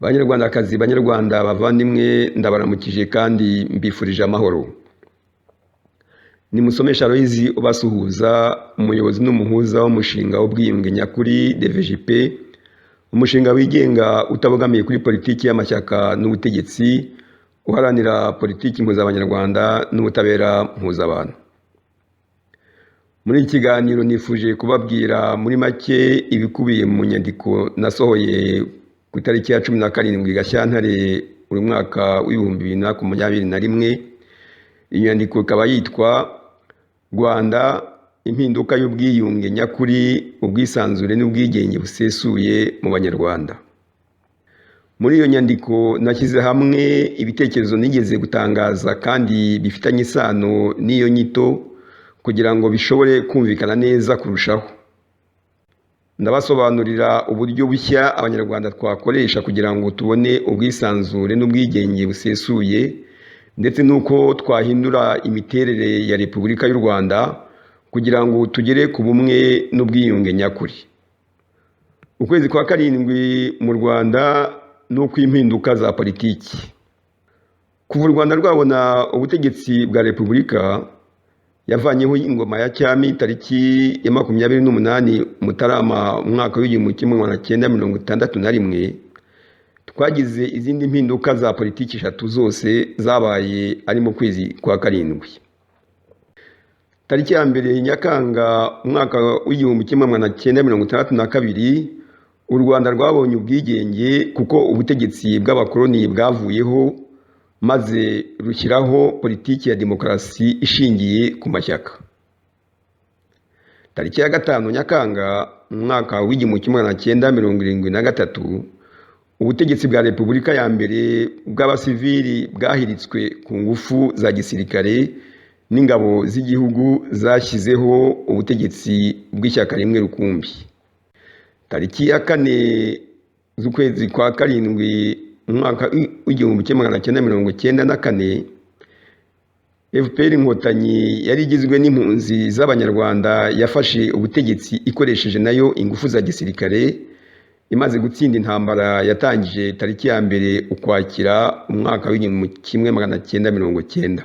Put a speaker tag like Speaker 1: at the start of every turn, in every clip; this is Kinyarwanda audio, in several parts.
Speaker 1: Banyarwandakazi, Banyarwanda, bavandimwe, ndabaramukije kandi mbifurije amahoro. Ni Musomesha Aloys ubasuhuza, umuyobozi n'umuhuza w'umushinga w'ubwiyunge nyakuri DVJP, umushinga wigenga utabogamiye kuri politiki y'amashyaka n'ubutegetsi, uharanira politiki mpuzabanyarwanda n'ubutabera mpuzabantu. Muri iki kiganiro nifuje kubabwira muri make ibikubiye mu nyandiko nasohoye ku itariki ya 17 Gashyantare buri mwaka w'ibihumbi 2021. Iyi nyandiko ikaba yitwa Rwanda, impinduka y'ubwiyunge nyakuri, ubwisanzure n'ubwigenge busesuye mu Banyarwanda. Muri iyo nyandiko nashyize hamwe ibitekerezo nigeze gutangaza kandi bifitanye isano n'iyo nyito kugira ngo bishobore kumvikana neza kurushaho. Ndabasobanurira uburyo bushya Abanyarwanda twakoresha kugira ngo tubone ubwisanzure n'ubwigenge busesuye, ndetse nuko twahindura imiterere ya Repubulika y'u Rwanda kugira ngo tugere ku bumwe n'ubwiyunge nyakuri. Ukwezi kwa karindwi mu Rwanda nuko impinduka za politiki. Kuva u Rwanda rwabona ubutegetsi bwa Repubulika, yavanyeho ingoma ya cyami tariki ya 28 Mutarama umwaka w'1961, twagize izindi mpinduka za politiki 3 zose zabaye ari mu kwezi kwa karindwi. Tariki ya 1 Nyakanga umwaka w'1962, u Rwanda rwabonye ubwigenge kuko ubutegetsi bw'abakoloni bwavuyeho maze rushyiraho politiki ya demokarasi ishingiye ku mashyaka. Tariki ya 5 Nyakanga umwaka w'1973, ubutegetsi bwa Repubulika ya mbere bw'abasivili bwahiritswe ku ngufu za gisirikare n'ingabo z'igihugu zashyizeho ubutegetsi bw'ishyaka rimwe rukumbi. Tariki ya 4 z'ukwezi kwa karindwi umwaka w'1994, FPR Inkotanyi yari igizwe n'impunzi z'Abanyarwanda yafashe ubutegetsi ikoresheje nayo ingufu za gisirikare, imaze gutsinda intambara yatangije tariki ya 1 Ukwakira umwaka w'1990.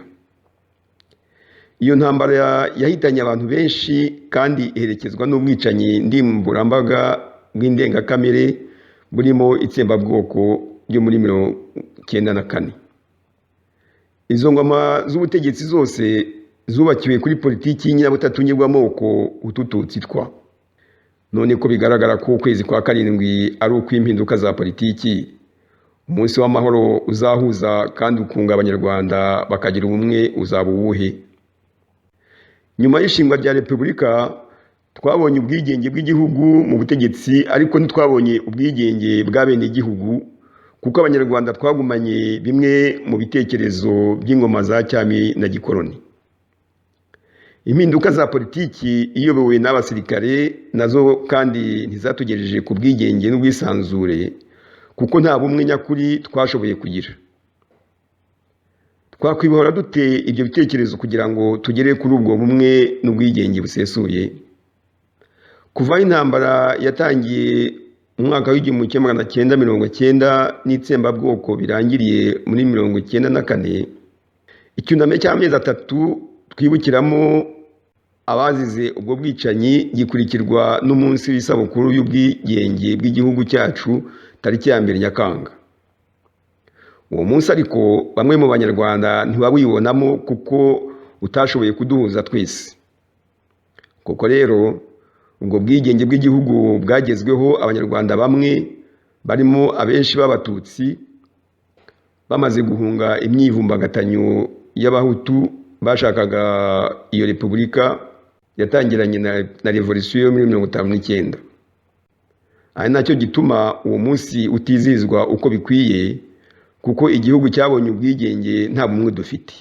Speaker 1: Iyo ntambara yahitanye abantu benshi kandi iherekezwa n'ubwicanyi ndimburambaga bw'indengakamere burimo itsembabwoko ryo muri 1994. Izo ngoma z'ubutegetsi zose zubakiwe kuri politiki y'inyabutatu nyirwamoko utututsi twa. None ko bigaragara ko ukwezi kwa karindwi ari uko impinduka za politiki, umunsi w'amahoro uzahuza kandi ukunga Abanyarwanda bakagira ubumwe uzaba uwuhe? Nyuma y'ishingwa rya Repubulika twabonye ubwigenge bw'igihugu mu butegetsi, ariko ntitwabonye ubwigenge bw'abene igihugu kuko Abanyarwanda twagumanye bimwe mu bitekerezo by'ingoma za cyami na gikoloni. Impinduka za politiki iyobowe n'abasirikare nazo kandi ntizatugejeje ku bwigenge n'ubwisanzure kuko nta bumwe nyakuri twashoboye kugira. Twakwibahora dute ibyo bitekerezo kugira ngo tugere kuri ubwo bumwe n'ubwigenge busesuye? Kuva intambara yatangiye umwaka w'1990 n'itsembabwoko birangiriye muri 1994, icyunamo cy'amezi 3 twibukiramo abazize ubwo bwicanyi gikurikirwa n'umunsi w'isabukuru y'ubwigenge bw'igihugu cyacu tariki ya 1 Nyakanga. Uwo munsi ariko bamwe mu Banyarwanda ntibawibonamo kuko utashoboye kuduhuza twese. Koko rero ubwo bwigenge bw'igihugu bwagezweho Abanyarwanda bamwe barimo abenshi b'Abatutsi bamaze guhunga imyivumbagatanyo y'Abahutu bashakaga iyo Repubulika yatangiranye na revolution yo muri 1959. Ari nacyo gituma uwo munsi utizizwa uko bikwiye kuko igihugu cyabonye ubwigenge nta bumwe dufite.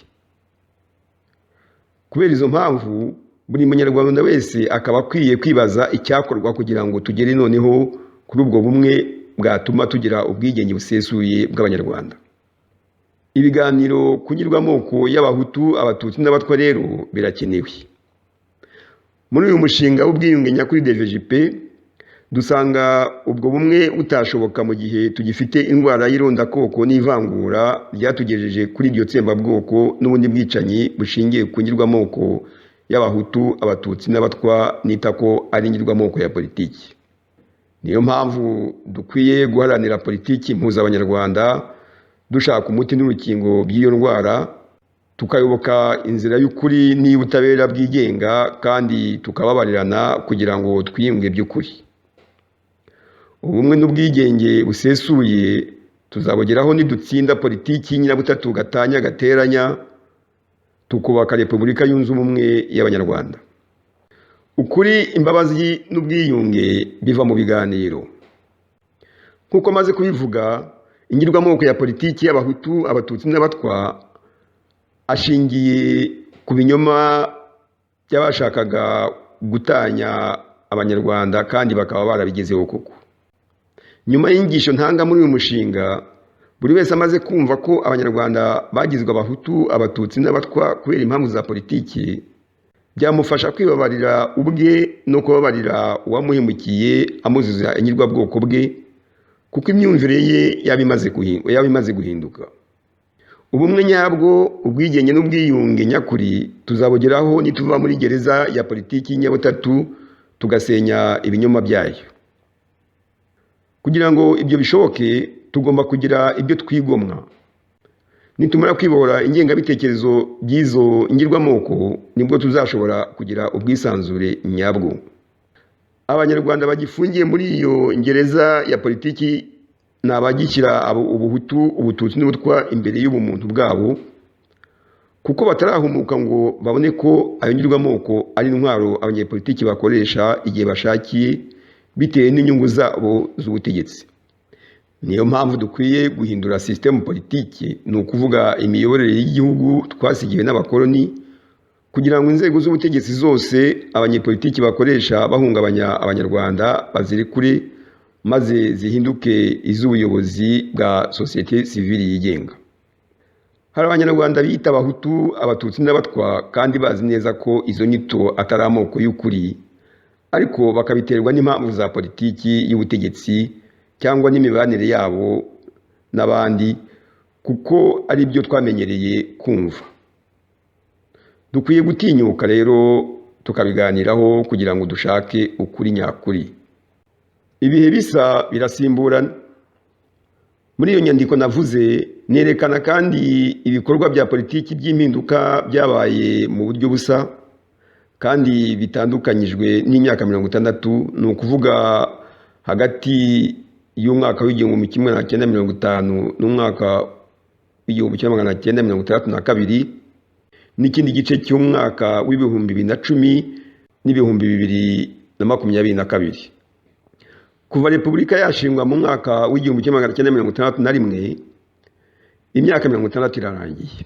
Speaker 1: Kubera izo mpamvu buri munyarwanda wese akaba akwiye kwibaza icyakorwa kugira ngo tugere noneho kuri ubwo bumwe bwatuma tugira ubwigenge busesuye bw'Abanyarwanda. Ibiganiro kunyirwamoko y'Abahutu, Abatutsi n'Abatwa rero birakenewe. Muri uyu mushinga w'ubwiyunge nyakuri DVJP dusanga ubwo bumwe butashoboka mu gihe tugifite indwara y'irondakoko n'ivangura ryatugejeje kuri iryo tsembabwoko n'ubundi bwicanyi bushingiye ku ngirwamoko y'abahutu, abatutsi n'abatwa nita ko ari ingirwamoko ya politiki. Niyo mpamvu dukwiye guharanira politiki mpuzabanyarwanda dushaka umuti n'urukingo by'iyo ndwara, tukayoboka inzira y'ukuri n'iy'ubutabera bwigenga kandi tukababarirana kugira ngo twiyunge by'ukuri. Ubumwe n'ubwigenge busesuye tuzabugeraho nidutsinda politiki y'inyirabutatu gatanya gateranya, tukubaka Repubulika yunze ubumwe y'Abanyarwanda. Ukuri, imbabazi n'ubwiyunge biva mu biganiro. Nk'uko maze kubivuga, ingirwamoko ya politiki y'abahutu, abatutsi n'abatwa ashingiye ku binyoma by'abashakaga gutanya Abanyarwanda kandi bakaba barabigezeho koko. Nyuma y'inyigisho ntanga muri uyu mushinga, buri wese amaze kumva ko Abanyarwanda bagizwe abahutu, abatutsi n'abatwa kubera impamvu za politiki, byamufasha kwibabarira ubwe no kubabarira uwamuhemukiye amuziza ingirwabwoko bwe, kuko imyumvire ye yaba imaze guhinduka. Ubumwe nyabwo, ubwigenge n'ubwiyunge nyakuri tuzabugeraho nituva muri gereza ya politiki y'inyabutatu tugasenya ibinyoma byayo. Kugira ngo ibyo bishoboke, tugomba kugira ibyo twigomwa. Nitumara kwibohora ingengabitekerezo by'izo ngirwamoko, nibwo tuzashobora kugira ubwisanzure nyabwo. Abanyarwanda bagifungiye muri iyo gereza ya politiki ni abagishyira ubuhutu, ubututsi n'ubutwa imbere y'ubumuntu bwabo, kuko batarahumuka ngo babone ko ayo ngirwamoko ari intwaro abanyepolitiki bakoresha igihe bashakiye bitewe n'inyungu zabo z'ubutegetsi. Niyo mpamvu dukwiye guhindura system politiki, ni ukuvuga imiyoborere y'igihugu twasigiwe n'abakoloni, kugira ngo inzego z'ubutegetsi zose abanyepolitiki bakoresha bahungabanya Abanyarwanda bazirekure, maze zihinduke iz'ubuyobozi bwa sosiyete sivili yigenga. Hari Abanyarwanda biyita abahutu, abatutsi n'abatwa kandi bazi neza ko izo nyito atari amoko y'ukuri, ariko bakabiterwa n'impamvu za politiki y'ubutegetsi cyangwa n'imibanire yabo n'abandi, kuko ari byo twamenyereye kumva. Dukwiye gutinyuka rero tukabiganiraho kugira ngo dushake ukuri nyakuri. Ibihe bisa birasimburana. Muri iyo nyandiko navuze, nerekana kandi ibikorwa bya politiki by'impinduka byabaye mu buryo busa kandi bitandukanyijwe n'imyaka 60, ni ukuvuga hagati y'umwaka w'1950 n'umwaka w'1962 n'ikindi gice cy'umwaka w'2010 n'2022. Kuva Repubulika yashingwa mu mwaka w'1961, imyaka 60 irarangiye.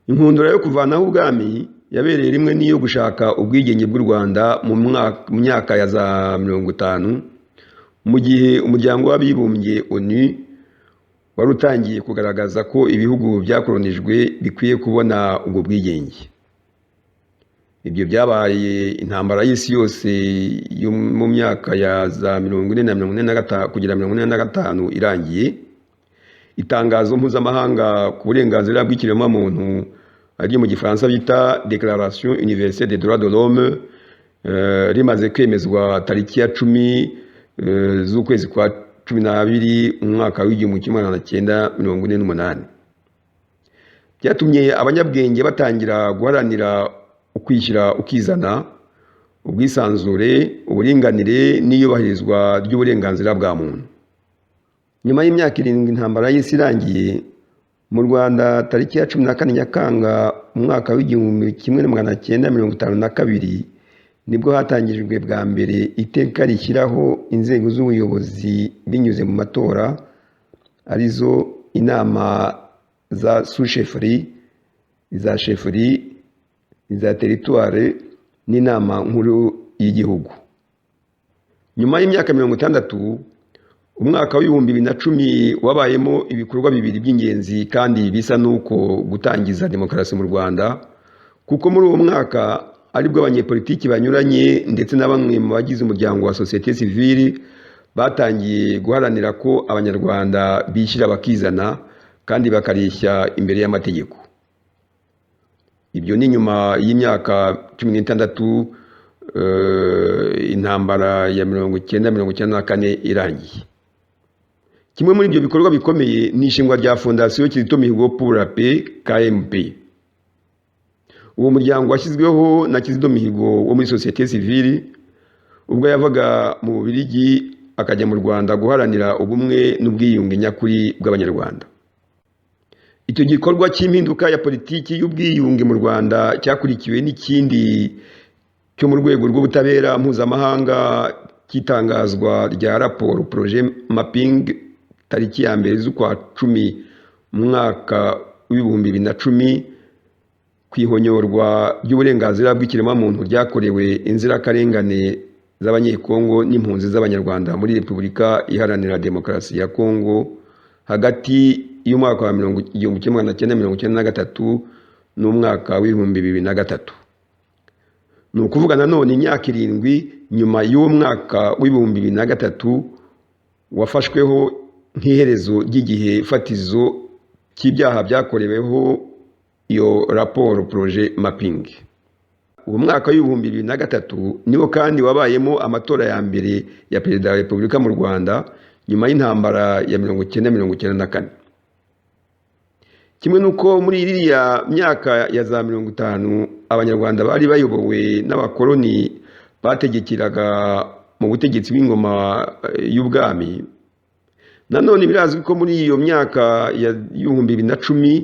Speaker 1: Inkundura yo kuvanaho ubwami yabereye rimwe n'iyo gushaka ubwigenge bw'u Rwanda mu myaka ya za 50, mu gihe umuryango w'abibumbye ONU wari utangiye kugaragaza ko ibihugu byakolonijwe bikwiye kubona ubwo bwigenge. Ibyo byabaye intambara y'isi yose yo mu myaka ya za 40 na 45 kugera 45 irangiye. Itangazo mpuzamahanga ku burenganzira bw'ikiremwamuntu ari mu Gifaransa bita Déclaration universelle des droits de l'homme rimaze kwemezwa tariki ya 10 z'ukwezi kwa 12 umwaka w'1948. Byatumye abanyabwenge batangira guharanira ukwishyira ukizana, ubwisanzure, uburinganire n'iyubahirizwa ry'uburenganzira bwa muntu. Nyuma y'imyaka 7 intambara y'isi irangiye, mu Rwanda tariki ya 14 Nyakanga umwaka w'1952 nibwo hatangijwe bwa mbere iteka rishyiraho inzego z'ubuyobozi binyuze mu matora, arizo inama za sous-chefferie, iza chefferie, iza territoire n'inama nkuru y'igihugu. Nyuma y'imyaka 60, umwaka w'2010 wabayemo ibikorwa bibiri by'ingenzi kandi bisa nuko gutangiza demokarasi mu Rwanda, kuko muri uwo mwaka aribwo abanyepolitiki banyuranye ndetse na bamwe mu bagize umuryango wa sosiyete sivili batangiye guharanira ko abanyarwanda bishyira bakizana kandi bakareshya imbere y'amategeko. Ibyo ni nyuma y'imyaka 16 intambara ya 1994 irangiye. Kimwe muri ibyo bikorwa bikomeye ni ishingwa rya Fondation Kizito Mihigo pour la paix KMP. Uwo muryango washyizweho na Kizito Mihigo wo muri sosiyete sivili ubwo yavaga mu Bubiligi akajya mu Rwanda guharanira ubumwe n'ubwiyunge nyakuri bw'abanyarwanda. Icyo gikorwa cy'impinduka ya politiki y'ubwiyunge mu Rwanda cyakurikiwe n'ikindi cyo mu rwego rw'ubutabera mpuzamahanga cy'itangazwa rya raporo projet mapping tariki ya 1 z'ukwa 10 mu mwaka w'2010 kwihonyorwa ry'uburenganzira bw'ikiremwamuntu ryakorewe inzirakarengane z'abanyekongo n'impunzi z'abanyarwanda muri Repubulika Iharanira Demokarasi ya Kongo hagati y'umwaka wa 1993 n'umwaka w'2003. Ni ukuvuga nanone imyaka 7 nyuma y'uwo mwaka w'2003 wafashweho nk'iherezo ry'igihe fatizo cy'ibyaha byakoreweho iyo raporo projet mapping. Uwo mwaka w'2003 niwo kandi wabayemo amatora ya mbere ya Perezida wa Repubulika mu Rwanda nyuma y'intambara ya 1994. Kimwe nuko muri iriya myaka ya za 50 abanyarwanda bari bayobowe n'abakoloni bategekeraga mu butegetsi bw'ingoma y'ubwami. Nanone birazwi ko muri iyo myaka ya 2010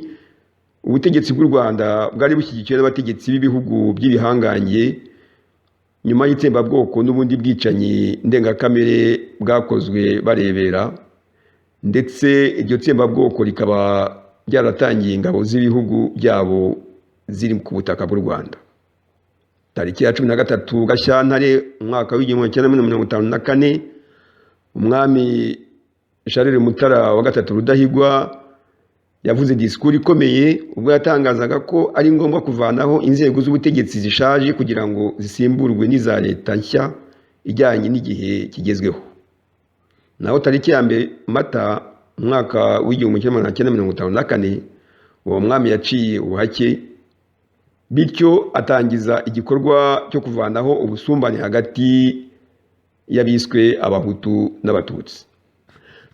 Speaker 1: ubutegetsi bw'u Rwanda bwari bushyigikiwe n'abategetsi b'ibihugu by'ibihangange nyuma y'itsembabwoko n'ubundi bwicanyi ndengakamere bwakozwe barebera, ndetse iryo tsembabwoko rikaba byaratangiye ingabo z'ibihugu byabo ziri ku butaka bw'u Rwanda. Tariki ya 13 Gashyantare umwaka w'1954 umwami Charles Mutara wa gatatu Rudahigwa yavuze disikuru ikomeye ubwo yatangazaga ko ari ngombwa kuvanaho inzego z'ubutegetsi zishaje kugira ngo zisimburwe n'iza leta nshya ijyanye n'igihe kigezweho. Naho tariki ya 2 Mata umwaka w'1954 uwo mwami yaciye ubuhake, bityo atangiza igikorwa cyo kuvanaho ubusumbane hagati y'abiswe Abahutu n'Abatutsi.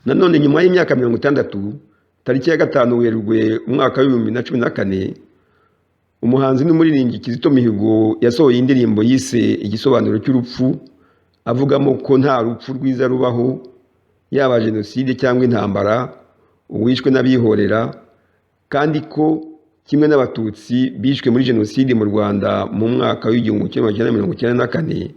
Speaker 1: Nanone nyuma y'imyaka 60 tariki ya 5 Werurwe umwaka w'2014 umuhanzi n'umuririmbyi Kizito Mihigo yasohoye indirimbo yise Igisobanuro cy'urupfu, avugamo ko nta rupfu rwiza rubaho, yaba jenoside cyangwa intambara, uwishwe n'abihorera, kandi ko kimwe n'Abatutsi bishwe muri jenoside mu Rwanda mu mwaka w'1994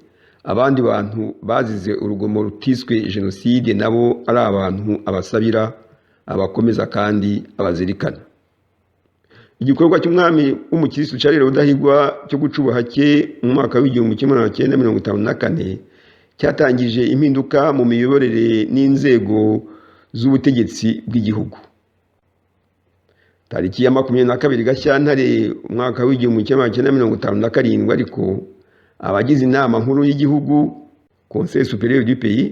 Speaker 1: abandi bantu bazize urugomo rutiswe jenoside nabo ari abantu abasabira, abakomeza kandi abazirikana. Igikorwa cy'umwami w'umukirisitu Charles Rudahigwa cyo guca ubuhake mu mwaka w'1954 cyatangije impinduka mu miyoborere n'inzego z'ubutegetsi bw'igihugu. Tariki ya 22 Gashyantare umwaka w'1957 ariko abagize inama nkuru y'igihugu Conseil supérieur du pays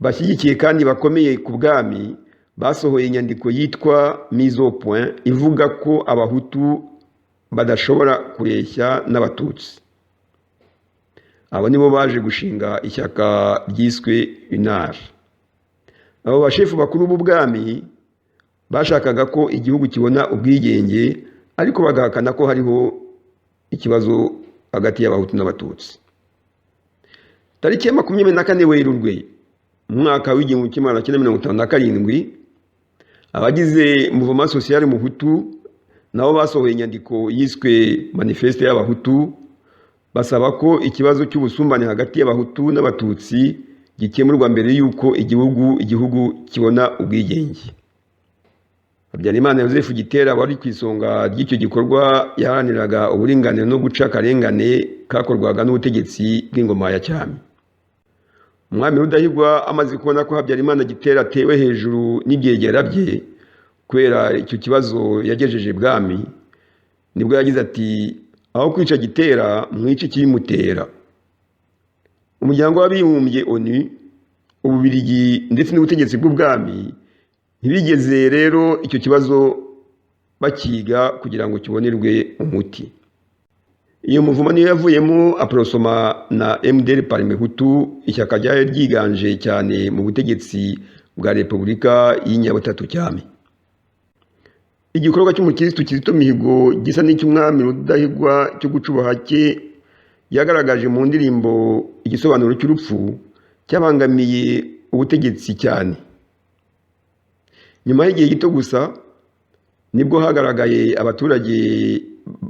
Speaker 1: bashyigikiye kandi bakomeye ku bwami basohoye inyandiko yitwa mise au point ivuga ko Abahutu badashobora kureshya n'Abatutsi. Abo nibo baje gushinga ishyaka ryiswe UNAR. Abo bashefu bakuru b'ubwami bashakaga ko igihugu kibona ubwigenge, ariko bagahakana ko hariho ikibazo hagati y'Abahutu n'Abatutsi. Tariki ya 24 Werurwe umwaka w'1957 abagize Mouvement Social Muhutu nabo basohoye inyandiko yiswe Manifeste y'Abahutu basaba ko ikibazo cy'ubusumbane hagati y'Abahutu n'Abatutsi gikemurwa mbere y'uko igihugu kibona ubwigenge. Habyarimana Joseph Gitera wari ku isonga ry'icyo gikorwa yaharaniraga uburinganire no guca akarengane kakorwaga n'ubutegetsi bw'ingoma ya cyami. Umwami Rudahigwa amaze kubona ko Habyarimana Gitera atewe hejuru n'ibyegera bye kubera icyo kibazo yagejeje bwami, nibwo yagize ati aho kwica gitera mwica ikibimutera. Umuryango w'abibumbye ONU, Ububiligi ndetse n'ubutegetsi bw'ubwami ntibigeze rero icyo kibazo bakiga kugira ngo kibonerwe umuti. Iyo muvumo niyo yavuyemo Aprosoma na MDR Parmehutu, ishyaka ryari ryiganje cyane mu butegetsi bwa Repubulika y'inyabutatu cyami. Igikorwa cy'umukirisitu Kizito Mihigo gisa n'icy'umwami Rudahigwa cyo guca ubuhake yagaragaje mu ndirimbo igisobanuro cy'urupfu cyabangamiye ubutegetsi cyane. Nyuma y'igihe gito gusa nibwo hagaragaye abaturage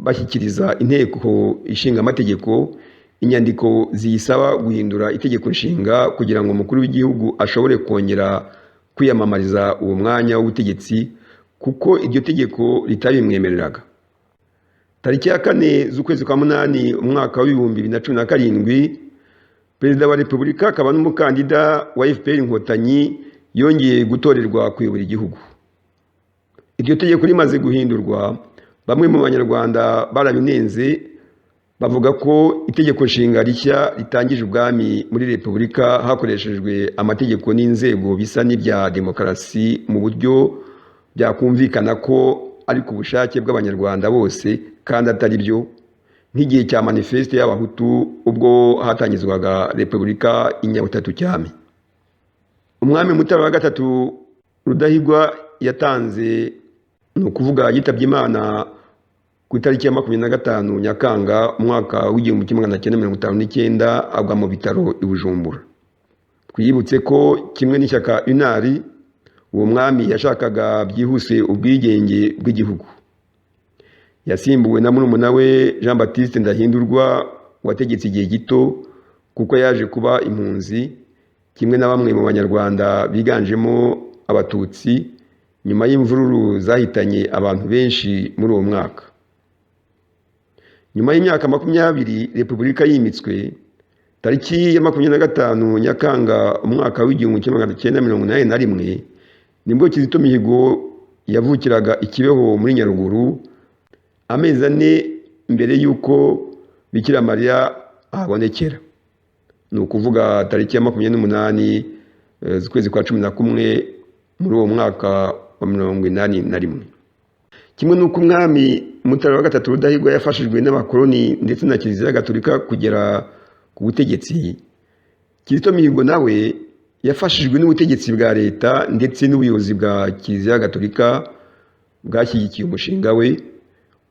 Speaker 1: bashyikiriza inteko ishinga amategeko inyandiko ziyisaba guhindura itegeko nshinga kugira ngo umukuru w'igihugu ashobore kongera kwiyamamariza uwo mwanya w'ubutegetsi, kuko iryo tegeko ritabimwemereraga. Tariki ya 4 z'ukwezi kwa munani umwaka wa 2017, Perezida wa Repubulika akaba n'umukandida wa FPR Inkotanyi yongeye gutorerwa kuyobora igihugu. Iryo tegeko rimaze guhindurwa, bamwe mu banyarwanda barabinenze bavuga ko itegeko nshinga rishya ritangije ubwami muri Repubulika hakoreshejwe amategeko n'inzego bisa n'ibya demokarasi mu buryo byakumvikana ko ari ku bushake bw'abanyarwanda bose kandi atari byo, nk'igihe cya manifeste y'abahutu ubwo hatangizwaga Repubulika y'inyabutatu cyami. Umwami Mutara wa gatatu Rudahigwa yatanze, ni ukuvuga yitabye Imana ku itariki ya 25 Nyakanga umwaka w'1959, agwa mu bitaro i Bujumbura. Twibutse ko kimwe n'ishyaka UNAR, uwo mwami yashakaga byihuse ubwigenge bw'igihugu. Yasimbuwe na murumuna we Jean Baptiste Ndahindurwa wategetse igihe gito kuko yaje kuba impunzi, kimwe na bamwe mu banyarwanda biganjemo abatutsi, nyuma y'imvururu zahitanye abantu benshi muri uwo mwaka. Nyuma y'imyaka 20 Repubulika yimitswe, tariki ya 25 Nyakanga umwaka w'1981 nibwo Kizito Mihigo yavukiraga ikibeho muri Nyaruguru, amezi 4 mbere y'uko Bikira Mariya ahabonekera. Ni ukuvuga tariki ya 28 z'ukwezi kwa 11 muri uwo mwaka wa 1981. Kimwe n'uko umwami Mutara wa gatatu Rudahigwa yafashijwe n'abakoloni ndetse na Kiliziya Gatolika kugera ku butegetsi, Kizito Mihigo nawe yafashijwe n'ubutegetsi bwa leta ndetse n'ubuyobozi bwa Kiliziya Gatolika bwashyigikiye umushinga we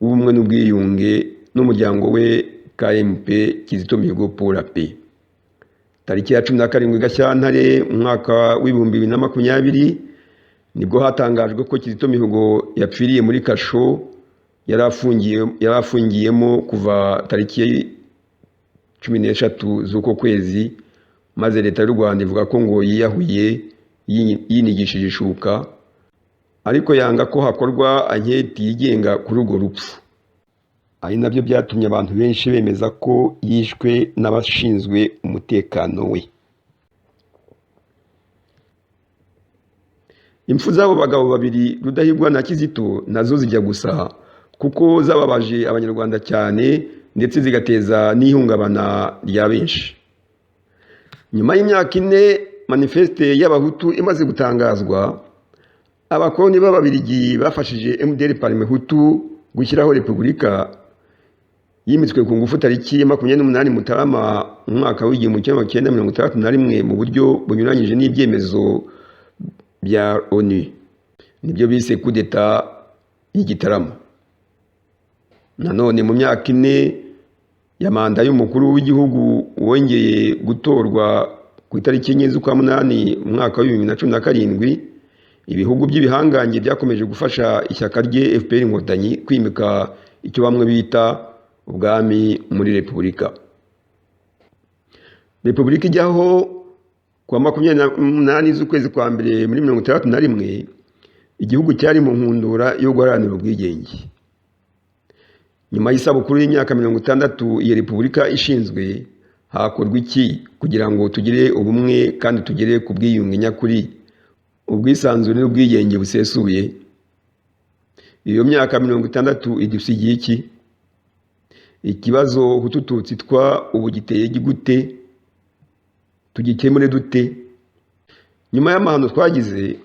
Speaker 1: w'ubumwe n'ubwiyunge n'umuryango we KMP Kizito Mihigo pour la paix. Tariki ya 17 Gashyantare umwaka w'2020 nibwo hatangajwe ko Kizito Mihigo yapfiriye muri kasho yarafungiyemo kuva tariki 13 z'uko kwezi, maze leta y'u Rwanda ivuga ko ngo yiyahuye yinigishije ishuka, ariko yanga ko hakorwa anketi yigenga kuri urwo rupfu. Ari nabyo byatumye abantu benshi bemeza ko yishwe n'abashinzwe umutekano we. Impfu z'abo bagabo babiri Rudahigwa na Kizito nazo zijya gusa, kuko zababaje abanyarwanda cyane ndetse zigateza n'ihungabana rya benshi. Nyuma y'imyaka 4 manifeste y'abahutu imaze gutangazwa, abakoloni b'ababiligi bafashije MDR Parmehutu gushyiraho Repubulika yimitswe ku ngufu tariki ya 28 Mutarama umwaka w'1961 mu buryo bunyuranyije n'ibyemezo bya ONU. Nibyo bise coup d'etat y'Igitarama. Nanone mu myaka 4 ya manda y'umukuru w'igihugu wongeye gutorwa ku itariki 4 z'ukwa munani umwaka wa 2017, ibihugu by'ibihangange byakomeje gufasha ishyaka rye FPR Inkotanyi kwimika icyo bamwe bita ubwami muri Repubulika. Repubulika ijyaho kwa 28 z'ukwezi kwa mbere muri 1961, igihugu cyari mu nkundura yo guharanira ubwigenge. Nyuma y'isabukuru y'imyaka 60 iyi Repubulika ishinzwe, hakorwa iki kugira ngo tugire ubumwe kandi tugere ku bwiyunge nyakuri, ubwisanzure n'ubwigenge busesuye? Iyo myaka 60 idusigiye iki? ikibazo Hutu Tutsi twa ubu giteye gute, tugikemure dute? Nyuma y'amahano twagize,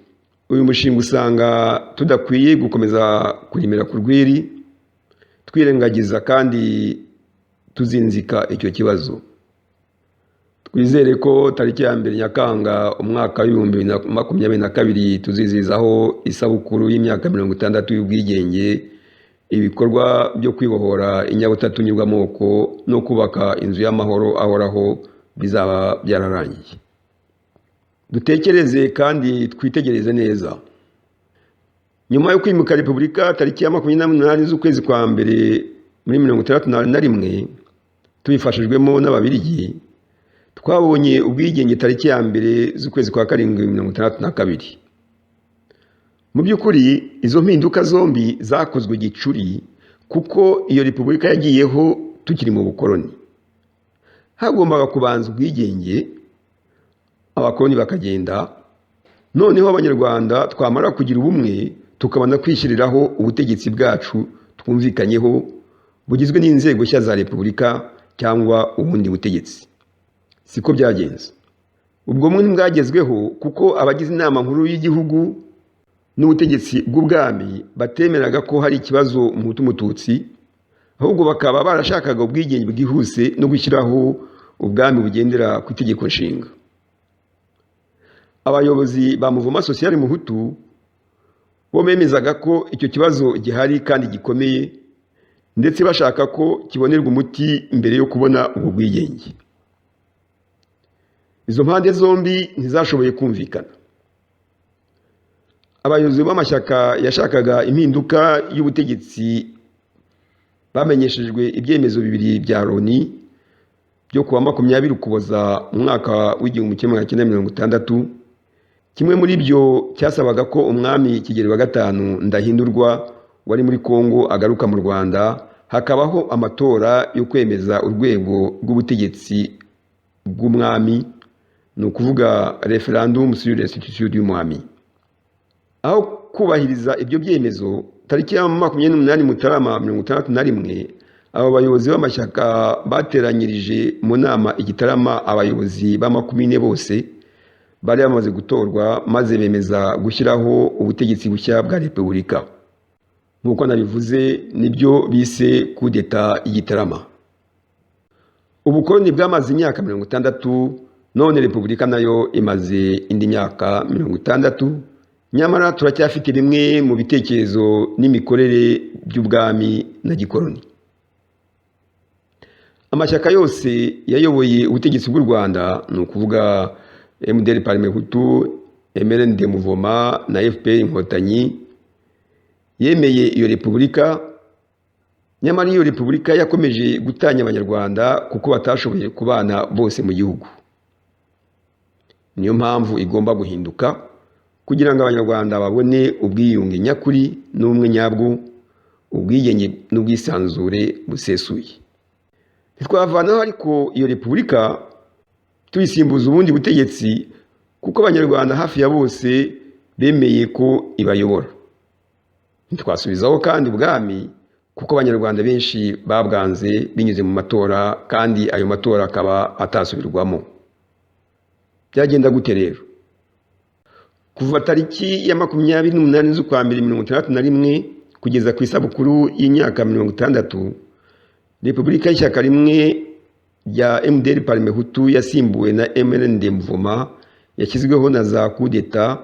Speaker 1: uyu mushinga usanga tudakwiye gukomeza kurimira ku rwiri, twirengagiza kandi tuzinzika icyo kibazo. Twizere ko tariki ya 2 Nyakanga umwaka w'2022 tuzizizaho isabukuru y'imyaka 60 y'ubwigenge, ibikorwa byo kwibohora inyabutatu nyirwamoko no kubaka inzu y'amahoro ahoraho bizaba byararangiye. Dutekereze kandi twitegereze neza. Nyuma yo kwimuka Repubulika tariki ya 28 z'ukwezi kwa mbere muri 1961 tubifashijwemo n'Ababiligi, twabonye ubwigenge tariki ya 2 z'ukwezi kwa karindwi 1962. Mu by'ukuri izo mpinduka zombi zakozwe gicuri kuko iyo Repubulika yagiyeho tukiri mu bukoloni. Hagombaga kubanza ubwigenge, abakoloni bakagenda, noneho Abanyarwanda twamara kugira ubumwe tukabona kwishyiriraho ubutegetsi bwacu twumvikanyeho bugizwe n'inzego nshya za Repubulika cyangwa ubundi butegetsi. Siko byagenze. Ubwo bumwe bwagezweho kuko abagize inama nkuru y'igihugu n'ubutegetsi bw'ubwami batemeraga ko hari ikibazo Umuhutu Mututsi, ahubwo bakaba barashakaga ubwigenge bwihuse no gushyiraho ubwami bugendera ku itegeko nshinga. Abayobozi ba Mouvement Social Muhutu bo bemezaga ko icyo kibazo gihari kandi gikomeye, ndetse bashaka ko kibonerwa umuti mbere yo kubona ubwo bwigenge. Izo mpande zombi ntizashoboye kumvikana. Abayobozi b'amashyaka yashakaga impinduka y'ubutegetsi bamenyeshejwe ibyemezo bibiri bya Loni byo kuwa 20 Ukuboza mu mwaka w'1960. Kimwe muri byo cyasabaga ko umwami Kigeli wa gatanu Ndahindurwa wari muri Kongo agaruka mu Rwanda, hakabaho amatora yo kwemeza urwego rw'ubutegetsi bw'umwami, ni ukuvuga referendum sur l'institution du mwami. Aho kubahiriza ibyo byemezo, tariki ya 28 Mutarama 1961 abo bayobozi b'amashyaka bateranyirije mu nama igitarama abayobozi b'amakomine bose bari bamaze gutorwa, maze bemeza gushyiraho ubutegetsi bushya bwa Repubulika. Nk'uko nabivuze, nibyo bise coup d'etat igitarama. Ubukoloni bwamaze imyaka 60, none Repubulika nayo imaze indi myaka 60, nyamara turacyafite bimwe mu bitekerezo n'imikorere by'ubwami na gikoloni. Amashyaka yose yayoboye ubutegetsi bw'u Rwanda, ni ukuvuga MDR Parme Hutu, MRND Mouvement na FPR Inkotanyi, yemeye iyo Repubulika. Nyamara iyo Repubulika yakomeje gutanya Abanyarwanda kuko batashoboye kubana bose mu gihugu. Niyo mpamvu igomba guhinduka kugira ngo Abanyarwanda babone ubwiyunge nyakuri n'ubumwe nyabwo, ubwigenge n'ubwisanzure busesuye. Ntitwavanaho ariko iyo Repubulika tuyisimbuza ubundi butegetsi kuko Abanyarwanda hafi ya bose bemeye ko ibayobora. Ntitwasubizaho kandi ubwami kuko Abanyarwanda benshi babwanze binyuze mu matora, kandi ayo matora akaba atasubirwamo. Byagenda gute rero? Kuva tariki ya 28 z'ukwa mbere 1961 kugeza ku isabukuru y'imyaka 60, Repubulika y'ishyaka rimwe rya MDR Parme Hutu yasimbuwe na MRND Mouvement yashyizweho na za coup d'etat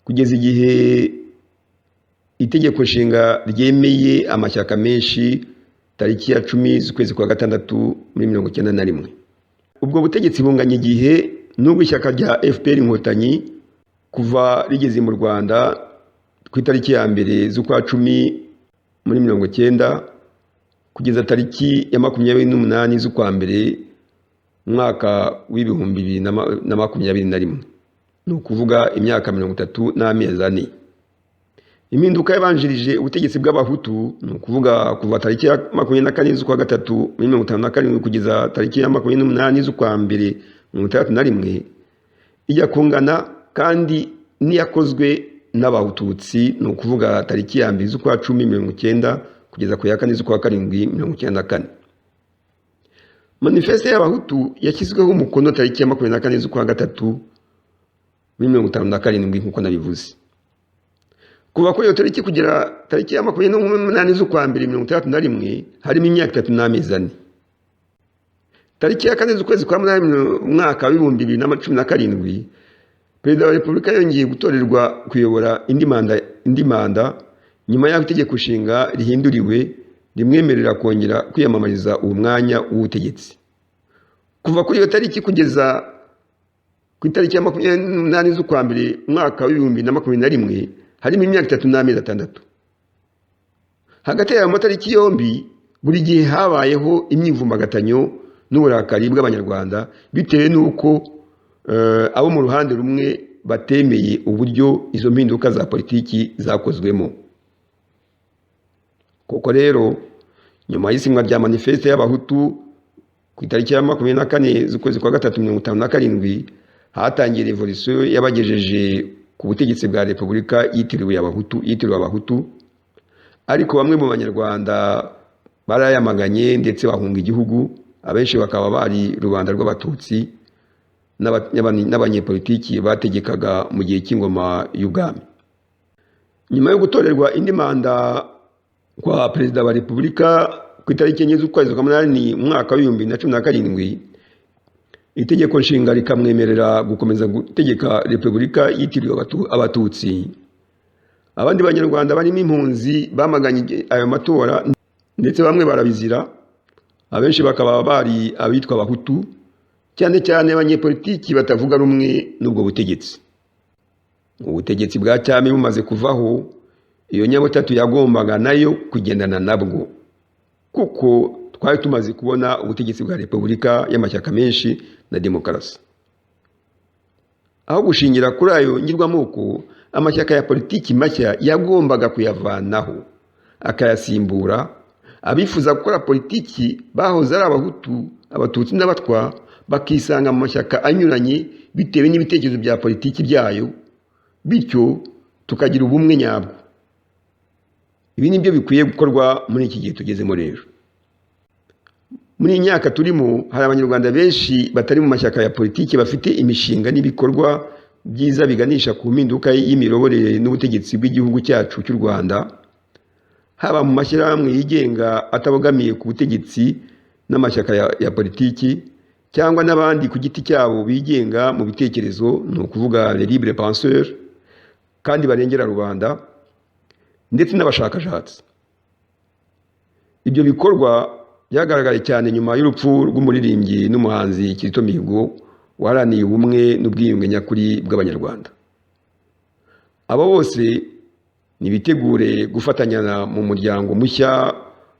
Speaker 1: kugeza igihe itegeko nshinga ryemeye amashyaka menshi tariki ya 10 z'ukwezi kwa gatandatu muri 1991. Ubwo butegetsi bunganye igihe n'ubwo ishyaka rya FPR Inkotanyi kuva rigeze mu Rwanda ku itariki ya 2 z'ukwa 10 muri 1990 kugeza tariki ya 28 z'ukwa mbere mwaka w'2021, ni ukuvuga imyaka 30 n'amezi 4. Impinduka yabanjirije ubutegetsi bw'Abahutu, ni ukuvuga kuva tariki ya 24 z'ukwa gatatu muri 1957 kugeza tariki ya 28 z'ukwa mbere 1961, ijya kungana kandi niyakozwe n'Abahututsi, ni ukuvuga tariki ya 2 z'ukwa 10 1990 kugeza ku ya 4 z'ukwa karindwi 1994. manifeste y'abahutu yashyizweho umukono tariki ya 24 z'ukwa gatatu muri 1957 nk'uko nabivuze. Kuva kuri iyo tariki kugera tariki ya 28 z'ukwa mbere 1961 harimo imyaka 3 n'amezi 4. Tariki ya 4 z'ukwezi kwa munani mwaka wa 2017 Perezida wa Repubulika yongeye gutorerwa kuyobora indi manda nyuma y'aho itegeko nshinga rihinduriwe rimwemerera kongera kwiyamamariza uwo mwanya w'ubutegetsi. Kuva kuri iyo tariki kugeza ku itariki ya 28 z'ukwa mbere mwaka wa 2021 harimo imyaka 3 n'amezi 6. Hagati y'ayo matariki yombi buri gihe habayeho imyivumbagatanyo n'uburakari bw'abanyarwanda bitewe n'uko abo mu ruhande rumwe batemeye uburyo izo mpinduka za politiki zakozwemo. Koko rero nyuma y'isinywa rya manifeste y'abahutu ku itariki ya 24 z'ukwezi kwa gatatu 1957 hatangiye revolution yabagejeje ku butegetsi bwa Repubulika yitiriwe abahutu, ariko bamwe mu banyarwanda barayamaganye ndetse bahunga igihugu, abenshi bakaba bari rubanda rw'abatutsi n'abanyepolitiki bategekaga mu gihe cy'ingoma y'ubwami. Nyuma yo gutorerwa indi manda kwa Perezida wa Repubulika ku itariki 4 z'ukwezi kwa munani mwaka wa 2017 itegeko nshinga rikamwemerera gukomeza gutegeka Repubulika yitiriwe abatutsi. Abandi banyarwanda barimo impunzi bamaganye ayo matora ndetse bamwe barabizira, abenshi bakaba bari abitwa abahutu, cyane cyane abanyepolitiki batavuga rumwe n'ubwo butegetsi. Ubutegetsi bwa cyami bumaze kuvaho, iyo nyabutatu yagombaga nayo kugendana nabwo, kuko twari tumaze kubona ubutegetsi bwa Repubulika y'amashyaka menshi na demokarasi. Aho gushingira kuri ayo ngirwamoko, amashyaka ya politiki mashya yagombaga kuyavanaho akayasimbura. Abifuza gukora politiki bahoze ari abahutu, abatutsi n'abatwa bakisanga mu mashyaka anyuranye bitewe n'ibitekerezo bya politiki byayo, bityo tukagira ubumwe nyabwo. Ibi nibyo bikwiye gukorwa muri iki gihe tugezemo rero. Muri iyi myaka turimo hari abanyarwanda benshi batari mu mashyaka ya politiki bafite imishinga n'ibikorwa byiza biganisha ku mpinduka y'imiyoborere n'ubutegetsi bw'igihugu cyacu cy'u Rwanda, haba mu mashyirahamwe yigenga atabogamiye ku butegetsi n'amashyaka ya politiki, cyangwa n'abandi ku giti cyabo bigenga mu bitekerezo, ni ukuvuga les libres penseurs, kandi barengera rubanda, ndetse n'abashakashatsi. Ibyo bikorwa byagaragaye cyane nyuma y'urupfu rw'umuririmbyi n'umuhanzi Kizito Mihigo waharaniye ubumwe n'ubwiyunge nyakuri bw'abanyarwanda. Abo bose nibitegure gufatanya mu muryango mushya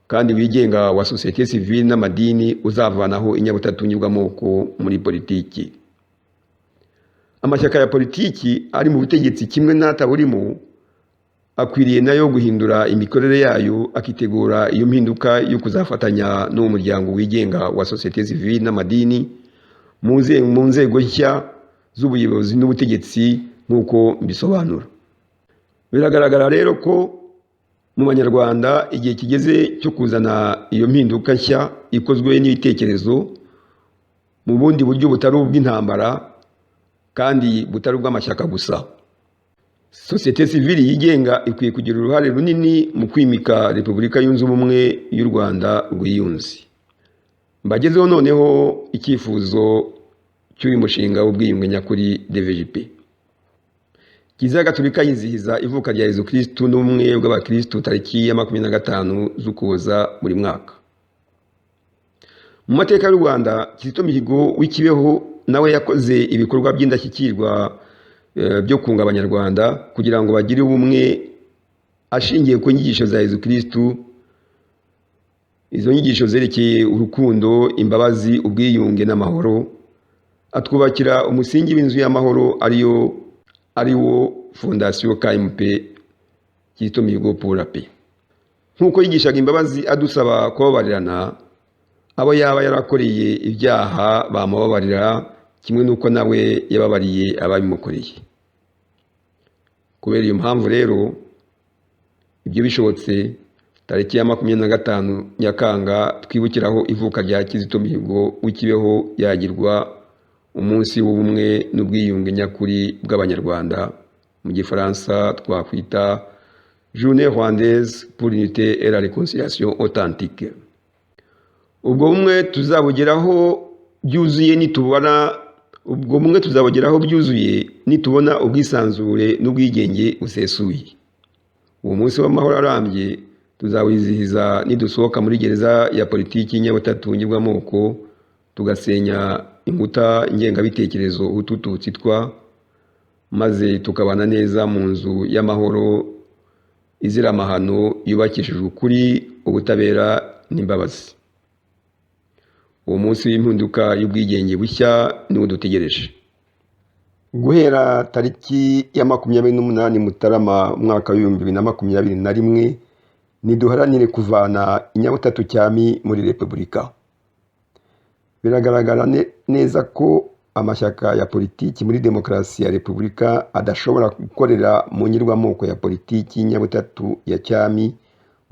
Speaker 1: kandi wigenga wa société civile n'amadini uzavanaho inyabutatu nyirwamoko muri politiki. Amashyaka ya politiki ari mu butegetsi kimwe n'ataburimo akwiriye nayo guhindura imikorere yayo, akitegura iyo mpinduka yo kuzafatanya n'uwo muryango wigenga wa société civile n'amadini mu nzego nshya z'ubuyobozi n'ubutegetsi nk'uko mbisobanura. Biragaragara rero ko mu banyarwanda igihe kigeze cyo kuzana iyo mpinduka nshya ikozwe n'ibitekerezo mu bundi buryo butari ubw'intambara kandi butari ubw'amashyaka gusa. Société civile yigenga ikwiye kugira uruhare runini mu kwimika Repubulika yunze ubumwe y'u Rwanda rwiyunze. Mbagezeho noneho icyifuzo cy'uyu mushinga w'ubwiyunge nyakuri DVJP. Kiliziya Gatolika yizihiza ivuka rya Yezu Kristu n'ubumwe bw'abakristu tariki ya 25 z'Ukuboza buri mwaka. Mu mateka y'u Rwanda, Kizito Mihigo w'ikibeho nawe yakoze ibikorwa by'indashyikirwa byo kunga abanyarwanda kugira ngo bagire ubumwe ashingiye ku nyigisho za Yezu Kristu. Izo nyigisho zerekeye urukundo, imbabazi, ubwiyunge n'amahoro, atwubakira umusingi w'inzu y'amahoro ariwo Fondation KMP Kizito Mihigo pour la paix. Nkuko yigishaga imbabazi adusaba kubabarirana abo yaba yarakoreye ibyaha bamubabarira, kimwe nuko nawe yababariye ababimukoreye. Kubera iyo mpamvu rero, ibyo bishobotse tariki ya 25 Nyakanga twibukiraho ivuka rya Kizito Mihigo w'ikibeho yagirwa umunsi w'ubumwe n'ubwiyunge nyakuri bw'Abanyarwanda, mu Gifaransa twakwita Journée rwandaise pour l'unité et la réconciliation authentique. Ubwo bumwe tuzabugeraho byuzuye nitubona ubwisanzure n'ubwigenge busesuye. Uwo munsi w'amahoro arambye tuzawizihiza nidusohoka muri gereza ya politiki y'Inyabutatu ngirwamoko, tugasenya inkuta ngengabitekerezo utututsi twa, maze tukabana neza mu nzu y'amahoro izira amahano yubakishijwe ukuri, ubutabera n'imbabazi. Uwo munsi w'impinduka y'ubwigenge bushya niwo dutegereje. Guhera tariki ya 28 Mutarama umwaka w'2021 niduharanire kuvana Inyabutatu cyami muri Repubulika. Biragaragara neza ko amashyaka ya politiki muri demokarasi ya Repubulika adashobora gukorera mu ngirwamoko ya politiki y'Inyabutatu ya cyami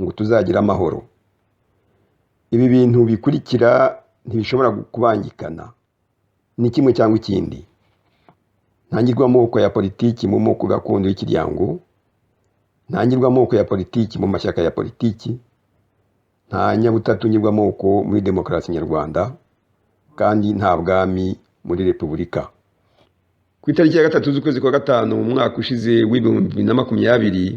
Speaker 1: ngo tuzagira amahoro. Ibi bintu bikurikira ntibishobora kubangikana, ni kimwe cyangwa ikindi. Ntangirwamoko ya politiki mu moko gakondo y'ikiryango, ntangirwamoko ya politiki mu mashyaka ya politiki, nta Nyabutatu ngirwamoko muri demokarasi nyarwanda, kandi nta bwami muri Repubulika. Ku itariki ya 3 z'ukwezi kwa gatanu mu mwaka ushize w'2020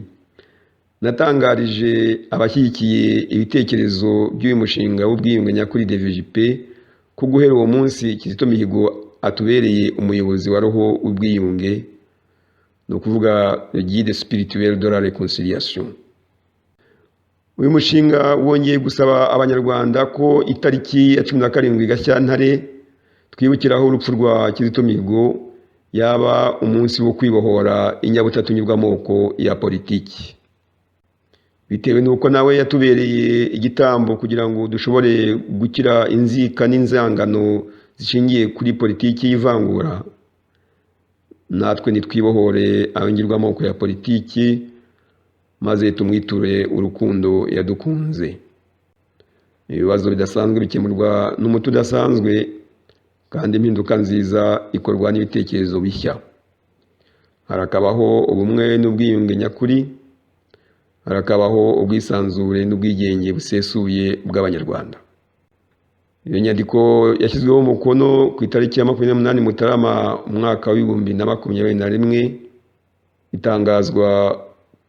Speaker 1: natangarije abashyigikiye ibitekerezo by'uyu mushinga w'ubwiyunge nyakuri DVJP ko guhera uwo munsi Kizito Mihigo atubereye umuyobozi wa roho w'ubwiyunge, no kuvuga le guide spirituel de la réconciliation. Uyu mushinga wongeye gusaba Abanyarwanda ko itariki ya 17 Gashyantare twibukiraho urupfu rwa Kizito Mihigo yaba umunsi wo kwibohora Inyabutatu ngirwamoko ya politiki. Bitewe nuko nawe yatubereye igitambo kugira ngo dushobore gukira inzika n'inzangano zishingiye kuri politiki y'ivangura, natwe nitwibohore abangirwamoko ya politiki maze tumwiture urukundo yadukunze. Ibibazo bidasanzwe bikemurwa n'umuti udasanzwe, kandi impinduka nziza ikorwa n'ibitekerezo bishya. Harakabaho ubumwe n'ubwiyunge nyakuri, harakabaho ubwisanzure n'ubwigenge busesuye bw'Abanyarwanda. Iyo nyandiko yashyizweho umukono ku itariki ya 28 Mutarama umwaka w'2021, itangazwa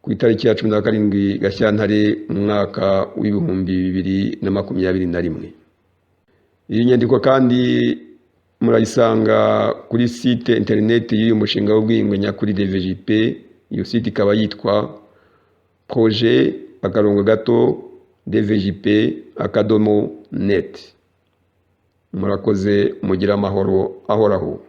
Speaker 1: ku itariki ya 17 Gashyantare umwaka w'2021. Iyi nyandiko kandi murayisanga kuri site internet y'uyu mushinga w'ubwiyunge nyakuri DVJP. Iyo site ikaba yitwa projet_dvjp.net. Murakoze, mugira amahoro ahoraho.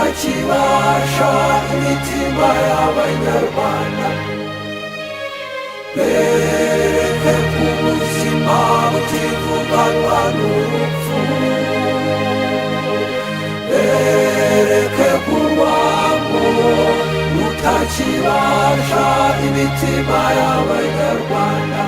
Speaker 2: Utakibasha imitima y'Abanyarwanda, bereke ku buzima butivuganwa n'urupfu, bereke ku rwango rutakibasha imitima y'Abanyarwanda.